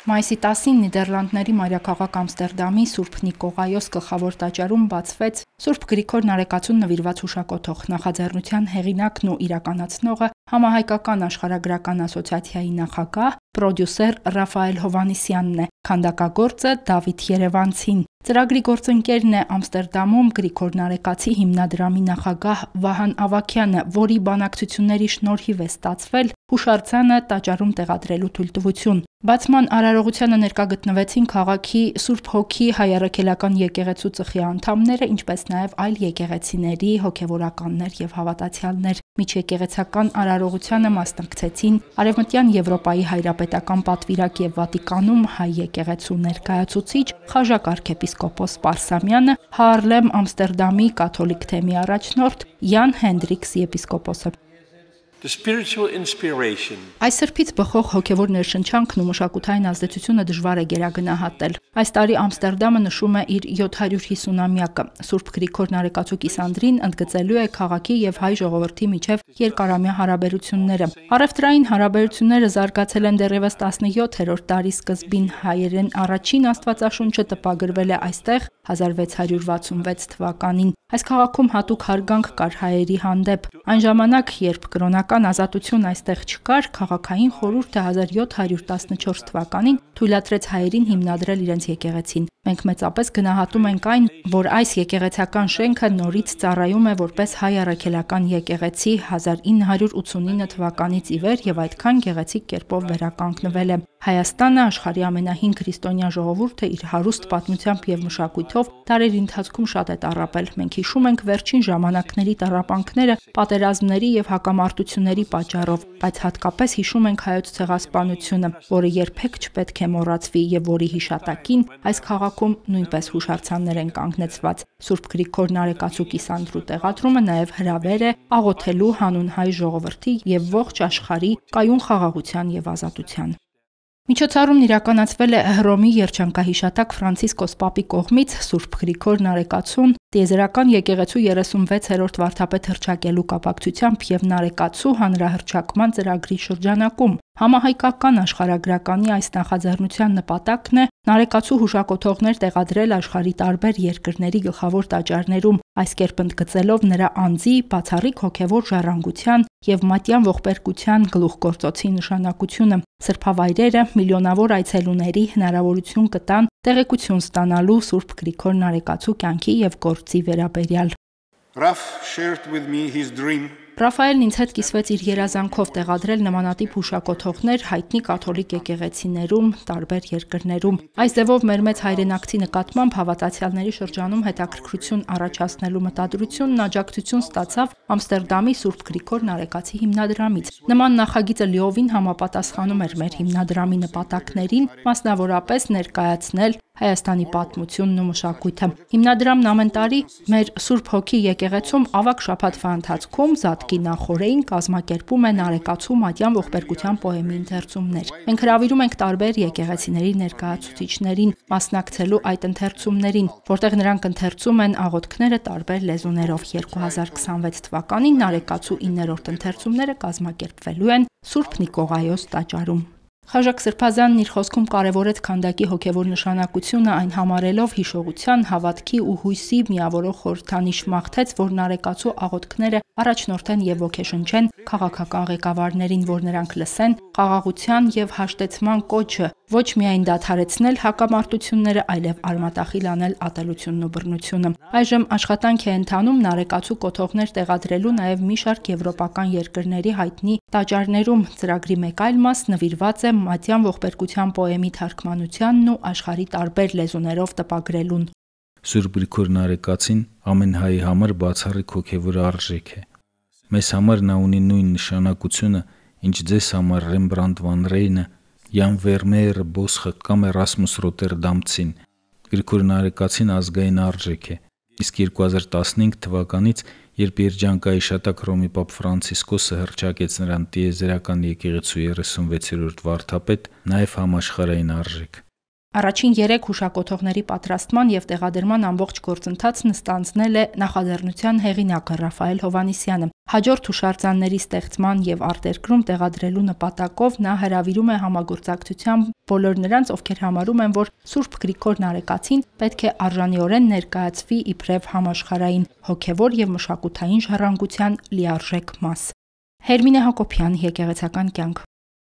Մայիսի 10-ին Նիդերլանդների մայրաքաղաք Ամստերդամի Սուրբ Նիկողայոս գլխավոր տաճարում բացվեց Սուրբ Գրիգոր Նարեկացուն նվիրված հուշակոթող։ Նախաձեռնության հեղինակն ու իրականացնողը Համահայկական աշխարհագրական ասոցիացիայի նախագահ, պրոդյուսեր Ռաֆայել Հովհաննիսյանն է, քանդակագործը Դավիթ Երևանցին։ Ծրագրի գործընկերն է Ամստերդամում Գրիգոր Նարեկացի հիմնադրամի նախագահ Վահան Ավագյանը, որի բանակցությունների շնորհիվ է ստացվել հուշարձանը տաճարում տեղադրելու թույլտվություն։ Բացման արարողությանը ներկա գտնվեցին քաղաքի Սուրբ Հոգի հայ առաքելական եկեղեցու ծխի անդամները, ինչպես նաև այլ եկեղեցիների հոգևորականներ եւ հավատացյալներ։ Միջեկեղեցական արարողությանը մասնակցեցին Արևմտյան Եվրոպայի հայրապետական պատվիրակ եւ Վատիկանում հայ եկեղեցու ներկայացուցիչ խաժակ arczepiskopos Պարսամյանը, Հարլեմ Ամստերդամի կաթոլիկ թեմի առաջնորդ Յան Հենդրիքս եպիսկոպոսը։ Այս սրբից բխող հոգևոր ներշնչանքն ու մշակութային ազդեցությունը դժվար է գերագնահատել։ Այս տարի Ամստերդամը նշում է իր 750-ամյակը։ Սուրբ Գրիգոր Նարեկացու կիսանդրին ընդգծելու է քաղաքի եւ հայ ժողովրդի միջև երկարամյա հարաբերությունները։ Առևտրային հարաբերությունները զարգացել են դեռևս 17-րդ դարի սկզբին։ Հայերեն առաջին Աստվածաշունչը տպագրվել է այստեղ 1666 թվականին։ Այս քաղաքում հատուկ հարգանք կար հայերի հանդեպ։ Այն ժամանակ, երբ կրոնական ազատություն այստեղ չկար, քաղաքային խորհուրդը 1714 թվականին թույլատրեց հայերին հիմնադրել իրենց եկեղեցին։ Մենք մեծապես գնահատում ենք այն, որ այս եկեղեցական շենքը նորից ծառայում է որպես հայ առաքելական եկեղեցի 1989 թվականից ի վեր եւ այդքան գեղեցիկ կերպով վերականգնվել է։ Հայաստանը աշխարհի ամենահին քրիստոնյա ժողովուրդը իր հարուստ պատմությամբ եւ մշակույթով դարերի ընթացքում շատ է տառապել։ Մենք հիշում ենք վերջին ժամանակների տառապանքները պատերազմների եւ հակամարտությունների պատճառով, բայց հատկապես հիշում ենք հայոց ցեղասպանությունը, որը երբեք չպետք է մոռացվի եւ որի հիշատակին այս քաղաքում նույնպես հուշարձաններ են կանգնեցված։ Սուրբ Գրիգոր Նարեկացու կիսանդրու տեղադրումը նաեւ հրավեր է աղոթելու հանուն հայ ժողովրդի եւ ողջ աշխարհի կայուն խաղաղության եւ ազատության։ Միջոցառումն իրականացվել է Հռոմի երջանկահիշատակ Ֆրանցիսկոս Պապի կողմից Սուրբ Գրիգոր Նարեկացուն տիեզերական եկեղեցու 36-րդ վարդապետ հռչակելու կապակցությամբ եւ Նարեկացու հանրահռչակման ծրագրի շրջանակում։ Համահայկական աշխարհագրականի այս նախաձեռնության նպատակն է Նարեկացու հուշակոթողներ տեղադրել աշխարհի տարբեր երկրների գլխավոր տաճարներում, այս կերպ ընդգծելով նրա անձի բացառիկ հոգևոր ժառանգության եւ մատյան ողբերգության գլուխգործոցի նշանակությունը։ Սրբավայրերը միլիոնավոր այցելուների հնարավորություն կտան տեղեկություն ստանալու Սուրբ Գրիգոր Նարեկացու կյանքի եւ գործի վերաբերյալ։ Ռաֆայելն ինձ հետ կիսվեց իր երազանքով տեղադրել նմանատիպ հուշակոթողներ հայտնի կաթոլիկ եկեղեցիներում, տարբեր երկրներում։ Այս ձևով մեր մեծ հայրենակցի նկատմամբ հավատացյալների շրջանում հետաքրքրություն առաջացնելու մտադրությունն աջակցություն ստացավ Ամստերդամի Սուրբ Գրիգոր Նարեկացի հիմնադրամից։ Նման նախագիծը լիովին համապատասխանում էր մեր հիմնադրամի նպատակներին, մասնավորապես ներկայացնել Հայաստանի պատմությունն ու մշակույթը։ Հիմնադրամն ամեն տարի մեր Սուրբ Հոգի եկեղեցում ավագ շաբաթվա ընթացքում Զատկի նախօրեին կազմակերպում է Նարեկացու մատյան ողբերգության պոեմի ընթերցումներ։ Մենք հրավիրում ենք տարբեր եկեղեցիների ներկայացուցիչներին մասնակցելու այդ ընթերցումներին, որտեղ նրանք ընթերցում են աղոթքները տարբեր լեզուներով։ 2026 թվականին Նարեկացու 9-րդ ընթերցումները կազմակերպվելու են Սուրբ Նիկողայոս տաճարում։ Խաժակ Սրբազանն իր խոսքում կարևորեց քանդակի հոգևոր նշանակությունը, այն համարելով հիշողության, հավատքի ու հույսի միավորող խորհրդանիշ, մաղթեց, որ Նարեկացու աղոթքները առաջնորդեն եւ ոգեշնչեն քաղաքական ղեկավարներին, որ նրանք լսեն խաղաղության եւ հաշտեցման կոչը, ոչ միայն դադարեցնել հակամարտությունները, այլև արմատախիլ անել ատելությունն ու բռնությունը։ Այժմ աշխատանք է ընթանում Նարեկացու կոթողներ տեղադրելու նաեւ մի շարք եվրոպական երկրների հայտնի տաճարներում։ Ծրագրի մեկ այլ մաս նվիրված է մատյան ողբերգության պոեմի թարգմանությանն ու աշխարհի տարբեր լեզուներով տպագրելուն։ Սուրբ Գրիգոր Նարեկացին ամեն հայի համար բացառիկ հոգևոր արժեք է։ Մեզ համար նա ունի նույն նշանակությունը, ինչ ձեզ համար Ռեմբրանտ վան Ռեյնը, Յան Վերմեերը, Բոսխը կամ Էրասմուս Ռոտերդամցին։ Գրիգոր Նարեկացին ազգային արժեք է։ Իսկ 2015 թվականից, երբ երջանկահիշատակ Հռոմի Պապ Ֆրանցիսկոսը հռչակեց նրան տիեզերական եկեղեցու 36-րդ վարդապետ, նաև համաշխարհային արժեք։ Առաջին 3 հուշակոթողների պատրաստման եւ տեղադրման ամբողջ գործընթացն ստանձնել է նախաձեռնության հեղինակը Ռաֆայել Հովհաննիսյանը։ Հաջորդ հուշարձանների ստեղծման եւ արտերկրում տեղադրելու նպատակով նա հրավիրում է համագործակցությամբ բոլոր նրանց, ովքեր համարում են, որ Սուրբ Գրիգոր Նարեկացին պետք է արժանիորեն ներկայացվի իբրև համաշխարհային հոգեվոր եւ մշակութային ժառանգության լիարժեք մաս։ Հերմինե Հակոբյան, Եկեղեցական կյանք։